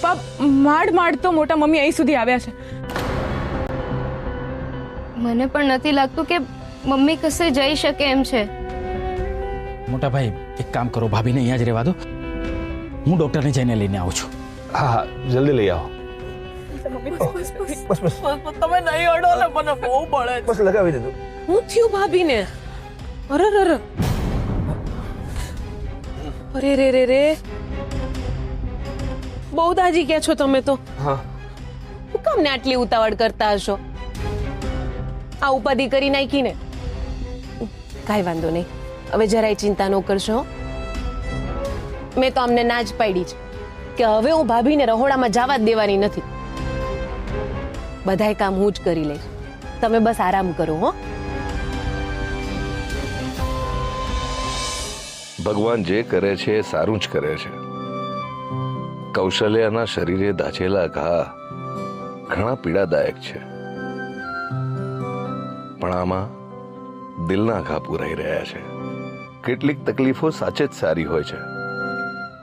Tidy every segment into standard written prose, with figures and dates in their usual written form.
પપ્પા માંડ તો મોટા મમ્મી અહીં સુધી આવ્યા છે. મને પણ નથી લાગતું કે મમ્મી કશે જઈ શકે એમ છે. મોટા ભાઈ એક કામ કરો, ભાભીને અહીંયા જ રહેવા દો, હું ડોક્ટરને જઈને લઈને આવું છું. હા હા જલ્દી લઈ આવો. બસ તમે નહીં અડો ને, મને બહુ બળે છે. બસ લગાવી દીધું. હું થયું ભાભીને? અરે રે રે અરે રે રે રે બહુ દાજી ગયા છો તમે તો. હા હું કામ ને આટલી ઉતાવળ કરતા હશો? આ ઉપાધિ કરી નાખી ને. કાંઈ વાંધો નહીં, હવે જરાય ચિંતા ન કરશો. મેં તો અમને ના જ પાડી છે કે હવે હું ભાભીને રહોડામાં જવા જ દેવાની નથી. બધાય કામ હું જ કરી લઈશ, તમે બસ આરામ કરો. હો, ભગવાન જે કરે છે એ સારું જ કરે છે. કૌશલ્યાના શરીરે દાઝેલા ઘા ઘણા પીડાદાયક છે, પણ આમાં દિલના ઘા પૂરાઈ રહ્યા છે. કેટલીક તકલીફો સાચે જ સારી હોય છે.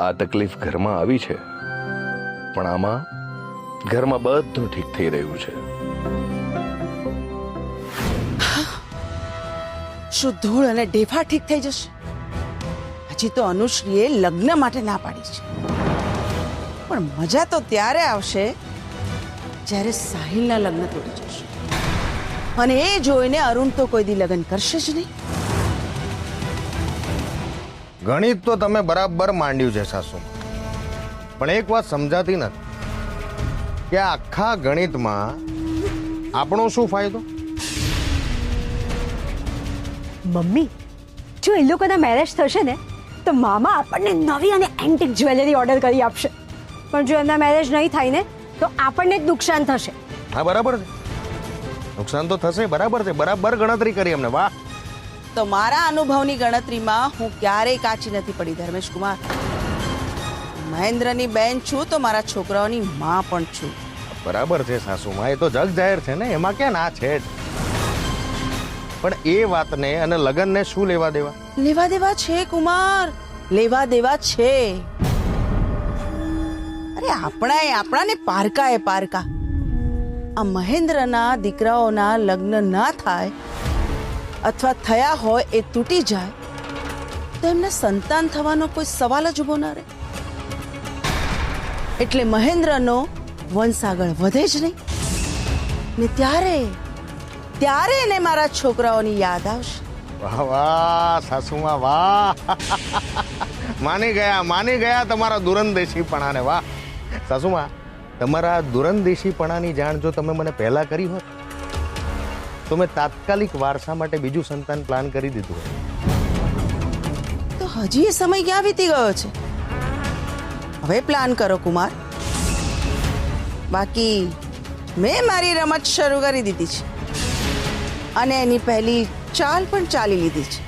આ તકલીફ ઘરમાં આવી છે, પણ આમાં ઘરમાં બધું ઠીક થઈ રહ્યું છે. શું ધૂળ અને ઢેફા ઠીક થઈ જશે? હજી તો અનુશ્રીએ લગ્ન માટે ના પાડી છે, પણ મજા તો ત્યારે આવશે જ્યારે સાહિલના લગ્ન તોડી જશે, અને એ જોઈને અરુણ તો કોઈ દી લગ્ન કરશે જ નહીં. ગણિત તો તમે બરાબર માંડ્યું છે સાસુ, પણ એક વાત સમજાતી નથી કે આખા ગણિતમાં આપણો શું ફાયદો? મમ્મી, જો એ લોકોના મેરેજ થશે ને તો મામા આપણને નવી અને એન્ટિક જ્વેલરી ઓર્ડર કરી આપશે, પણ જો એમના મેરેજ નહીં થાય ને તો આપણને જ નુકસાન થશે. હા બરાબર છે, નુકસાન તો થશે. બરાબર છે, બરાબર ગણતરી કરી અમને. વાહ! તો મારા અનુભવની ગણતરીમાં હું ક્યારેય કાચી નથી પડી ધર્મેશ કુમાર. મહેન્દ્રની બેન છું તો મારા છોકરાઓની માં પણ છું. બરાબર છે સાસુમાં, એ તો જગ જાહેર છે ને, એમાં ક્યાં ના છે જ. પણ એ વાતને અને લગ્નને શું લેવા દેવા? લેવા દેવા છે કુમાર, લેવા દેવા છે. અરે આપણાને પારકા એ પારકા. આ મહેન્દ્રના દીકરાઓના લગ્ન ના થાય અથવા થયા હોય એ તૂટી જાય તો એમને સંતાન થવાનો કોઈ સવાલ જ ઉભો ના રહે. એટલે મહેન્દ્રનો વંશ આગળ વધે જ નહીં ને ત્યારે એને મારા છોકરાઓની યાદ આવશે. વાહ વાહ સાસુમાં, વાહ! માની ગયા તમારા દુરંદેશીપણાને. વાહ સાસુમાં, તમારા દુરંદેશીપણાની જાણ જો તમે મને પહેલા કરી હોત તો મેં તાત્કાલિક વારસા માટે બીજું સંતાન પ્લાન કરી દીધું હોત. તો હજી એ સમય ક્યાં વીતી ગયો છે? હવે પ્લાન કરો કુમાર. બાકી મેં મારી રમત શરૂ કરી દીધી છે અને એની પહેલી ચાલ પણ ચાલી લીધી છે.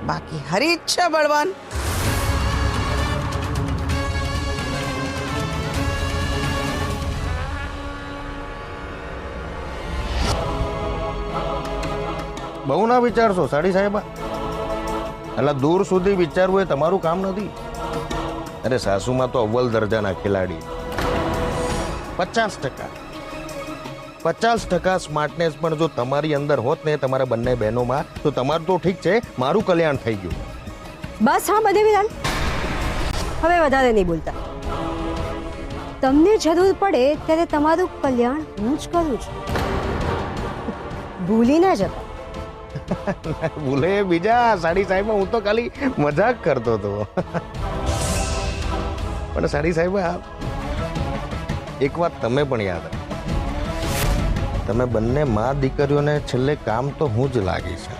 બાકી હરી ઈચ્છા બળવાન. બહુ ના વિચારશો સાડી સાહેબા, એટલે દૂર સુધી વિચારવું એ તમારું કામ નથી. અરે સાસુમાં તો અવ્વલ દરજાના ખેલાડી. 50% સ્માર્ટનેસ પણ જો તમારી અંદર હોત ને તમારા બંને બહેનોમાં તો તમારું તો ઠીક છે, મારું કલ્યાણ થઈ ગયું. બસ હા બધે વિધાન, હવે વધારે નહીં બોલતા. તમને જરૂર પડે ત્યારે તમારું કલ્યાણ હું જ કરું છું, ભૂલી ના જતા. ભૂલે બીજા સાડી સાહેબ, હું તો ખાલી મજાક કરતો હતો. પણ સાડી સાહેબ એક વાત તમે પણ યાદ રાખો, તમે બંને માં દીકરીઓને છેલ્લે કામ તો હું જ લાગી છે.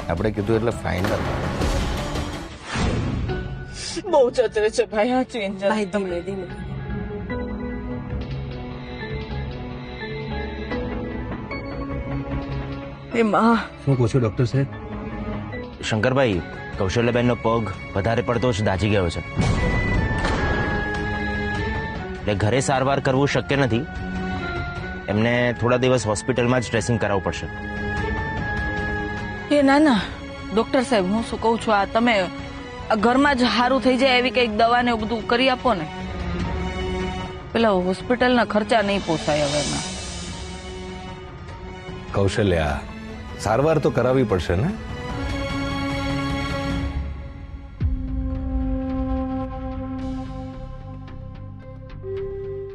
આપણે કીધું એટલે ફાઇનલ. બહુ ચતરે છે ભાઈ આ ચેન્જર. ભાઈ તમને દીને એમાં શું કહો છો ડોક્ટર સાહેબ? શંકરભાઈ, કૌશલ્યાબેનનો પગ વધારે પડતો જ દાઝી ગયો છે, એટલે ઘરે સારવાર કરવું શક્ય નથી. એમને થોડા દિવસ હોસ્પિટલમાં જ ડ્રેસિંગ કરાવવું પડશે. એ ના ડોક્ટર સાહેબ, હું શું કહું છું, આ તમે આ ઘરમાં જ સારું થઈ જાય એવી કંઈક દવા ને એવું બધું કરી આપો ને. પેલા હોસ્પિટલના ખર્ચા નહીં પોસાય હવે એમાં. કૌશલ્યા, સારવાર તો કરાવવી પડશે ને.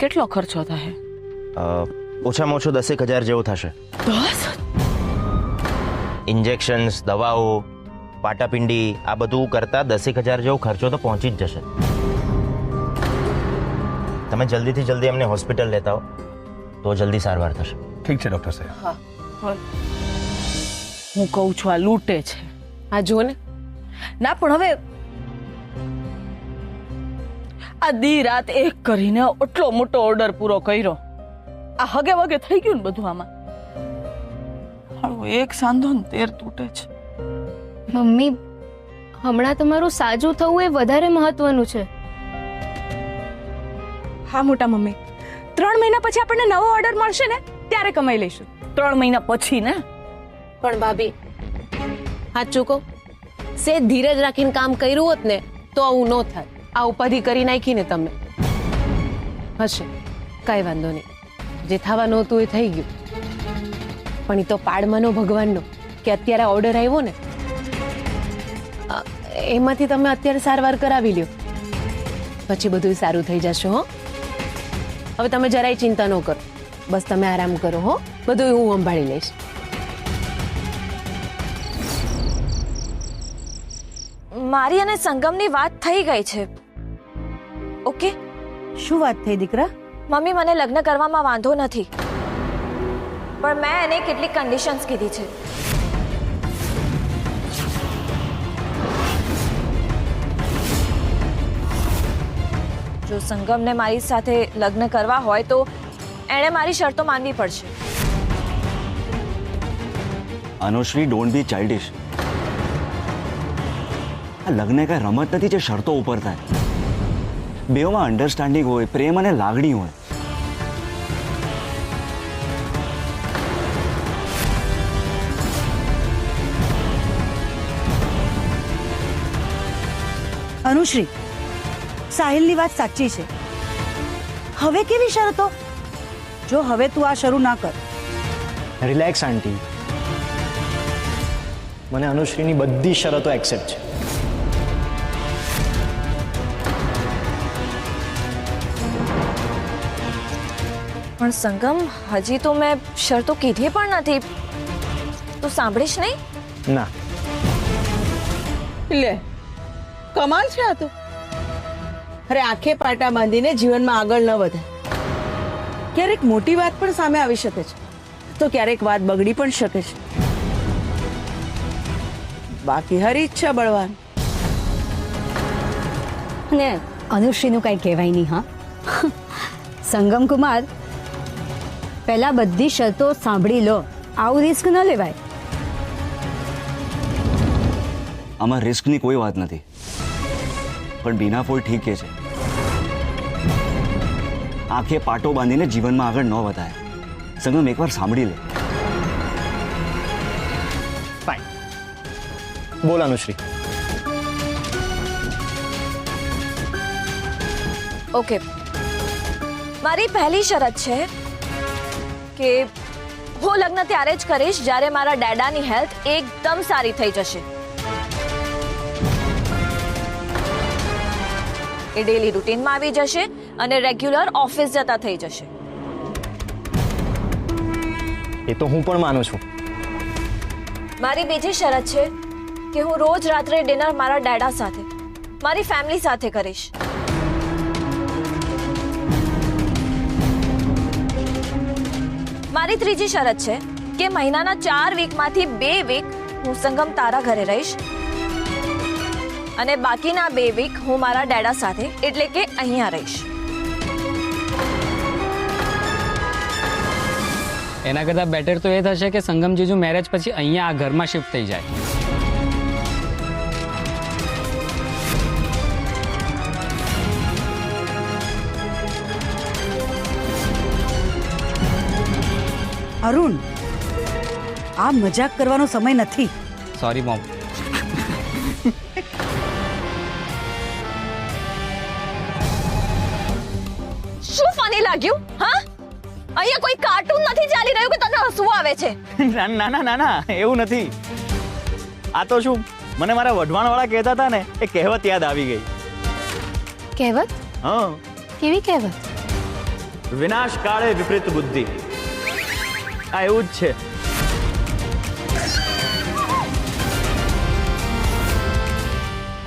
કેટલો ખર્ચો થાય? ઓછામાં ઓછો 10,000 જેવું થશે. 10? ઇન્જેક્શન્સ, દવાઓ, પાટાપિંડી આ બધું કરતા 10,000 જેવો ખર્ચો તો પહોંચી જ જશે. તમે જલ્દીથી જલ્દી એમને હોસ્પિટલ લેતા હો તો જલ્દી સારવાર થશે. ઠીક છે ડોક્ટર સાહેબ. હું કહું છું આ લૂંટે છે. આ જો ને, ના પણ હવે આ દી રાત એક કરીને આટલો મોટો ઓર્ડર પૂરો કર્યો. આ હગે વગે થઈ ગયું ને બધું આમાં. હાલો, એક સાંધો ને 13 તૂટે છે. મમ્મી, હમણાં તમારું સાજું થવું એ વધારે મહત્વનું છે. હા મોટા મમ્મી, 3 મહિના પછી આપણને નવો ઓર્ડર મળશે ને ત્યારે કમાઈ લઈશું. 3 મહિના પછી ને. પણ ભાભી સાચું કહું, સે ધીરજ રાખીને કામ કર્યું હોત ને તો આવું ન થાય. આ ઉપાધિ કરી નાખીને તમે. હશે, કાંઈ વાંધો નહીં, જે થવાનું હતું એ થઈ ગયું. પણ એ તો પાડમાંનો ભગવાનનો કે અત્યારે ઓર્ડર આવ્યો ને એમાંથી તમે અત્યારે સારવાર કરાવી લ્યો, પછી બધું સારું થઈ જશે. હો, હવે તમે જરાય ચિંતા ન કરો, બસ તમે આરામ કરો. હો, બધું હું સંભાળી લઈશ. મારી અને સંગમની વાત થઈ ગઈ છે. ઓકે? શું વાત થઈ દીકરા? મમ્મી, મને લગ્ન કરવામાં વાંધો નથી, પણ મેં એને કેટલીક કન્ડિશન્સ કીધી છે. જો સંગમને મારી સાથે લગ્ન કરવા હોય તો એણે મારી શરતો માનવી પડશે. Anushree, don't be childish. આ લગ્ન કઈ રમત નથી જે શરતો ઉપર થાય. બેઓમાં અન્ડરસ્ટેન્ડિંગ હોય, પ્રેમ અને લાગણી હોય. અનુશ્રી, સાહિલની વાત સાચી છે. હવે કેવી શરતો? જો હવે તું આ શરૂ ના કર. રિલેક્સ આંટી, મને અનુશ્રીની બધી શરતો એક્સેપ્ટ છે. પણ સંગમ, હજી તો મેં શરતો કીધી પણ નથી. તું સાંભળીશ નહીં? ના. લે, કમાલ છે આ તો. અરે, આંખે પાટા બાંધીને જીવનમાં આગળ ન વધે. ક્યારેક મોટી વાત પણ સામે આવી શકે છે, તો ક્યારેક વાત બગડી પણ શકે છે. બાકી હરી ઈચ્છા બળવાન. ને અનુશ્રીનું કઈ કહેવાય નહીં. હા, સંગમ કુમાર, પહેલા બધી શરતો સાંભળી લો. આવું રિસ્ક ન લેવાય. આમાં રિસ્કની કોઈ વાત નથી, પણ બીના ફોલ ઠીક કે છે. આંખે પાટો બાંધીને જીવનમાં આગળ ન વધાય. સંગમ, એકવાર સાંભળી લે. ફાઇન, બોલ અનુશ્રી. ઓકે, મારી પહેલી શરત છે કે હું લગ્ન ત્યારે જ કરીશ જ્યારે મારા ડેડાની હેલ્થ એકદમ સારી થઈ જશે. એ ડેલી રૂટીનમાં આવી જશે અને રેગ્યુલર ઓફિસ જતા થઈ જશે. એ તો હું પણ માનું છું. મારી બીજી શરત છે કે હું રોજ રાત્રે ડિનર મારા ડેડા સાથે, મારી ફેમિલી સાથે કરીશ. મારી ત્રીજી શરત છે કે મહિનાના 4 વીકમાંથી 2 વીક હું સંગમ તારા ઘરે રહીશ અને બાકીના 2 વીક હું મારા ડેડા સાથે, એટલે કે અહીંયા રહીશ. એના કરતાં બેટર તો એ થશે કે સંગમ જીજુ મેરેજ પછી અહીંયા આ ઘરમાં શિફ્ટ થઈ જાય. અરુણ, આ મજાક કરવાનો સમય નથી. Sorry mom. નહીં લાગ્યું? હા, અહીંયા કોઈ કાર્ટૂન નથી ચાલી રહ્યું કે તને હસવું આવે છે? ના ના ના ના ના, એવું નથી. આ તો શું, મને મારા વઢવાણવાળા કહેતા હતા ને, એ કહેવત યાદ આવી ગઈ. કહેવત? હા, કેવી કહેવત? વિનાશ કાળે વિપરીત બુદ્ધિ. આ એવું જ છે.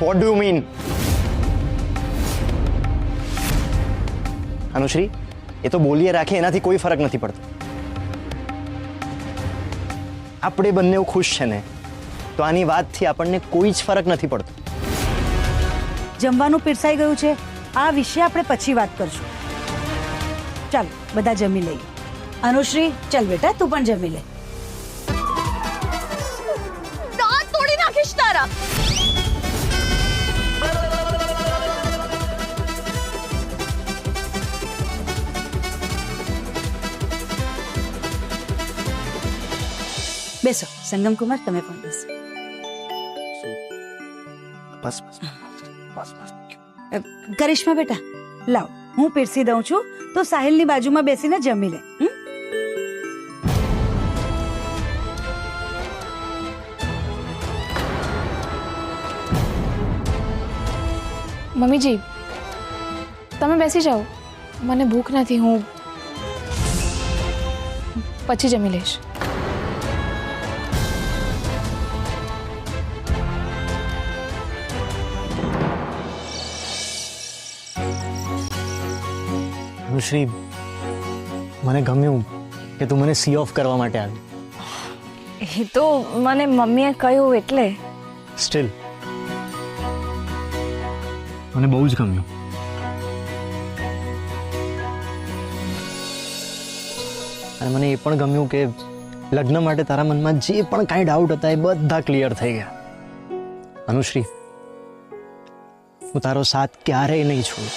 What do you mean? Anushree, એ તો બોલીએ રાખે એનાથી કોઈ ફરક નથી પડતો. આપણે બંને ખુશ છે ને, તો આની વાતથી આપણને કોઈ જ ફરક નથી પડતો. જમવાનું પીરસાઈ ગયું છે, આ વિશે આપણે પછી વાત કરશું. ચાલ બધા જમી લઈએ. અનુશ્રી, ચાલ બેટા તું પણ જમી લે. દાંત તોડી નાખીશ તારા. બેસો સંગમ કુમાર, તમે પણ બેસો. બસ બસ કરિશ્મા બેટા, લાવ હું પીરસી દઉં છું, તો સાહિલની બાજુમાં બેસીને જમી લે. મમ્મીજી, તમે બેસી જાઓ, મને ભૂખ નથી, હું પછી જમી લઈશ. અનુશ્રી, મને ગમ્યું કે તું મને સી ઓફ કરવા માટે આવી. એ તો મને મમ્મીએ કહ્યું એટલે. સ્ટીલ મને બહુ જ ગમ્યું. અને મને એ પણ ગમ્યું કે લગ્ન માટે તારા મનમાં જે પણ કાંઈ ડાઉટ હતા એ બધા ક્લિયર થઈ ગયા. અનુશ્રી, હું તારો સાથ ક્યારેય નહીં છોડું.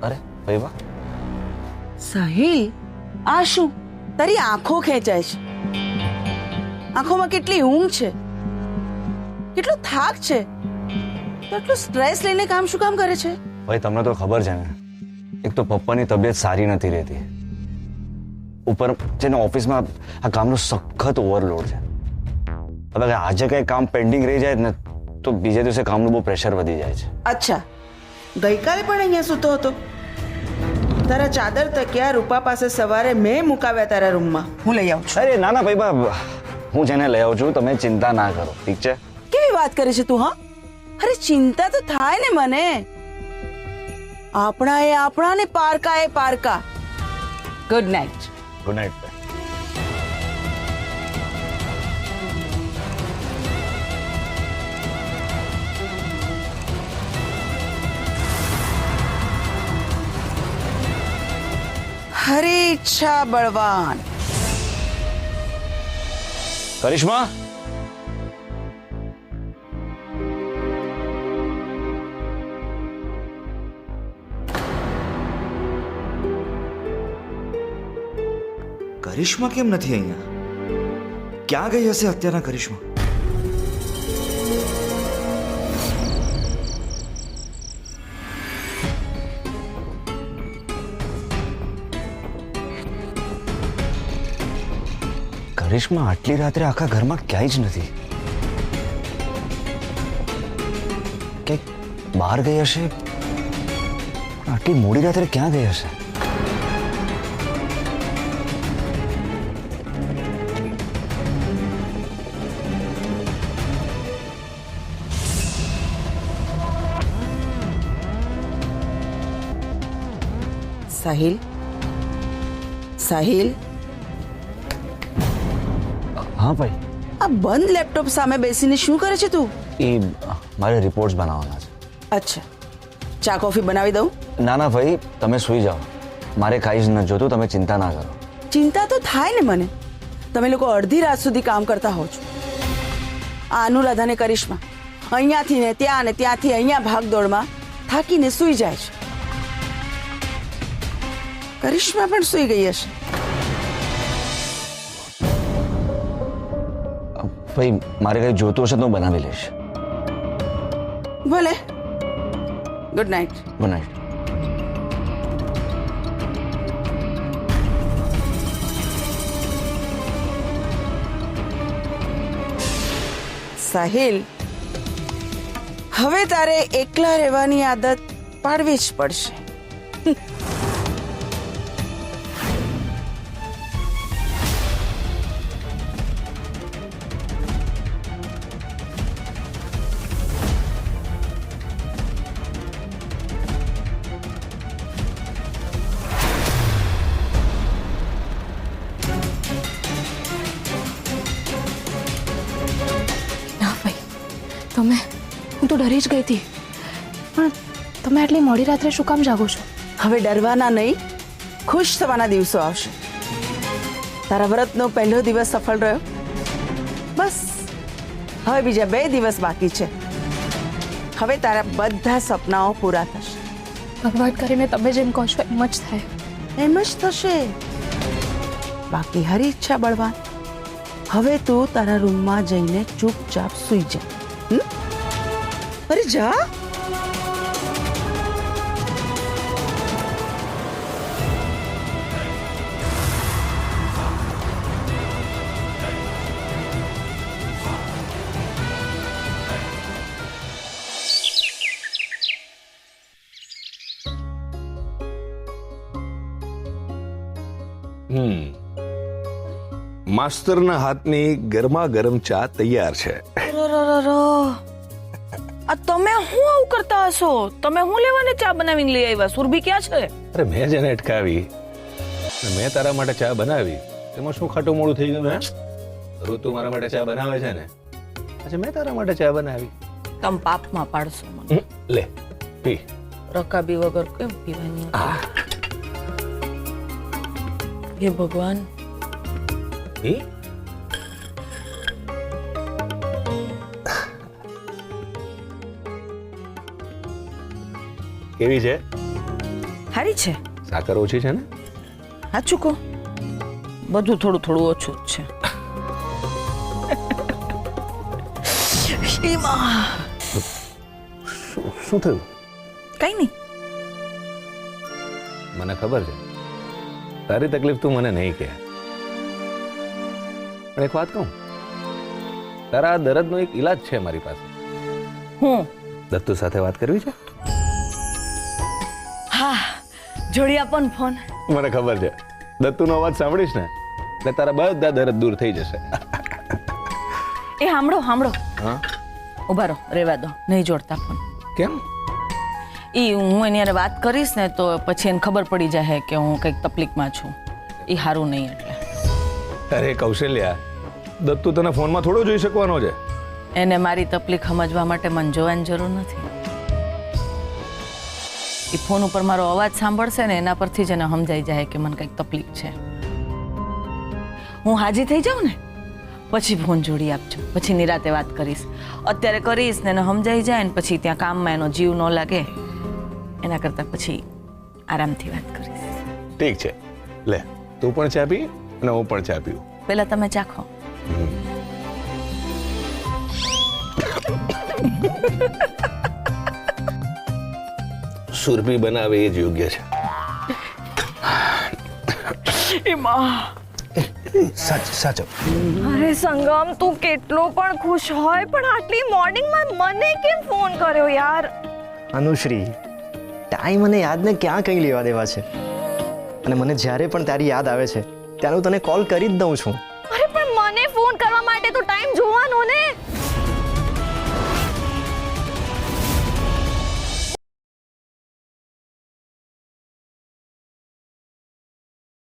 અરે ભાઈ, સાહિલ, આ શું? તારી આંખો ખેંચાય છે. આંખોમાં કેટલી ઊંઘ છે, કેટલો થાક છે, તો એટલું સ્ટ્રેસ લઈને કામ શું કામ કરે છે? ભાઈ તમને તો ખબર છે ને, એક તો પપ્પાની તબિયત સારી નથી રહેતી, ઉપર જેને ઓફિસમાં આ કામનો સખત ઓવરલોડ છે. હવે આજે કઈ કામ પેન્ડિંગ રહી જાય ને તો બીજા દિવસે કામનું બહુ પ્રેશર વધી જાય છે. અચ્છા, ગઈકાલે પણ અહીંયા સૂતો હતો? તારા ચાદર તકિયા રૂપા પાસે સવારે મેં મુકાવ્યા તારા રૂમમાં. હું લઈ આવું છું. અરે ના ના ભાઈ, હું જેને લઈ આવું છું, તમે ચિંતા ના કરો, ઠીક છે? કેવી વાત કરે છે તું? હા, અરે ચિંતા તો થાય ને મને. આપણા એ આપણા ને પારકા એ પારકા. Good night. Good night. હરે ઈચ્છા બળવાન. કરિશ્મા, કરિશ્મા કેમ નથી અહીંયા? ક્યાં ગઈ હશે અત્યારના કરિશ્મા? કરિશ્મા આટલી રાત્રે આખા ઘરમાં ક્યાંય જ નથી. કે બહાર ગઈ હશે? આટલી મોડી રાત્રે ક્યાં ગઈ હશે? સાહિલ, સાહિલ, હા ભાઈ. આ બંધ લેપટોપ સામે બેસીને શું કરે છે તું? એ મારે રિપોર્ટ્સ બનાવવાના છે. અચ્છા, ચા કોફી બનાવી દઉં? ના ના ભાઈ, તમે સૂઈ જાઓ. મારે કાંઈ જ નથી જોતું, તમે ચિંતા ના કરો. ચિંતા તો થાય ને મને. તમે લોકો અડધી રાત સુધી કામ કરતા હો છો. આ અનુરાધા ને કરિશ્મા અહીંયાથી ને ત્યાં ને ત્યાંથી અહીંયા ભાગદોડમાં થાકીને સૂઈ જાય છે. કરિશ્મા પણ સૂઈ ગઈ હશે. ભાઈ મારે કંઈ જોતું હશે તો હું બનાવી લઈશ. ભલે. Good night. Good night. Sahil, હવે તારે એકલા રહેવાની આદત પાડવી જ પડશે. તમે, હું તો ડરી જ ગઈ હતી. પણ તમે આટલી મોડી રાત્રે શું કામ જાગો છો? હવે ડરવાના નહીં, ખુશ થવાના દિવસો આવશે. તારા વ્રતનો પહેલો દિવસ સફળ રહ્યો. બસ હવે બીજા 2 દિવસ બાકી છે. હવે તારા બધા સપનાઓ પૂરા થશે. ભગવાન કરીને તમે જેમ કહો છો એમ જ થાય. એમ જ થશે. બાકી હરી ઈચ્છા બળવાન. હવે તું તારા રૂમમાં જઈને ચૂપચાપ સૂઈ જા. અરે જા. માસ્તરના હાથની ગરમા ગરમ ચા તૈયાર છે. આ તમે શું આવું કરતા હશો? તમે હું લેવાને ચા બનાવીને લઈ આવ્યા? સુરભી ક્યાં છે? અરે મેં જેને અટકાવી, મેં તારા માટે ચા બનાવી, એમાં શું ખાટું મોડું થઈ ગયું? હે, ઋતુ મારા માટે ચા બનાવે છે ને, આજે મેં તારા માટે ચા બનાવી. તમે પાપમાં પાડશો મને. લે પી. રકાબી વગર કેમ પીવાની? હે ભગવાન. કેવી છે? સારી છે. સાકર ઓછી છે ને? સાચું કહો, બધું થોડું થોડું ઓછું જ છે. શું થયું? કઈ નહીં. મને ખબર છે તારી તકલીફ તું મને નહીં કહે, પણ એક વાત કહું, તારા દર્દનો એક ઈલાજ છે મારી પાસે. હું દત્તુ સાથે વાત કરવી છે? હા, જોડિયા પણ ફોન. મને ખબર છે દત્તુનો અવાજ સાંભળીશ ને એટલે તારા બધા દર્દ દૂર થઈ જશે. એ સાંભળો સાંભળો. હા, ઉભા રહો, રેવા દો, નહીં જોડતા ફોન. કેમ? હું એની હારે વાત કરીશ ને તો પછી એને ખબર પડી જાય કે હું કંઈક તકલીફમાં છું. એ સારું નહીં એટલે. અરે કૌશલ્યા, દત્તુ તને ફોનમાં થોડો જોઈ શકવાનો છે. એને મારી તકલીફ સમજવા માટે મને જોવાની જરૂર નથી. એ ફોન ઉપર મારો અવાજ સાંભળશે ને એના પરથી જ એને સમજાઈ જાય કે મને કંઈક તકલીફ છે. હું હાજી થઈ જાઉં ને પછી ફોન જોડી આપજો, પછી નિરાતે વાત કરીશ. અત્યારે કરીશ ને એને સમજાઈ જાય ને પછી ત્યાં કામમાં એનો જીવ ન લાગે, એના કરતાં પછી આરામથી વાત કરીશ. ઠીક છે, લે તું પણ ચા પી અને હું પણ ચા પીવું. પહેલા તમે ચાખો. સુરભી બનાવે એ જ યોગ્ય છે. સાચો. અરે સંગમ, તું કેટલો પણ ખુશ હોય પણ આટલી મોર્નિંગમાં મને કેમ ફોન કર્યો યાર? અનુશ્રી, ટાઈમ અને યાદને ક્યાં કંઈ લેવા દેવા છે? અને મને જ્યારે પણ તારી યાદ આવે છે ત્યારે હું તને કોલ કરી જ દઉં છું. અરે પણ મને ફોન કરવા માટે તો ટાઈમ જોવાનો ને.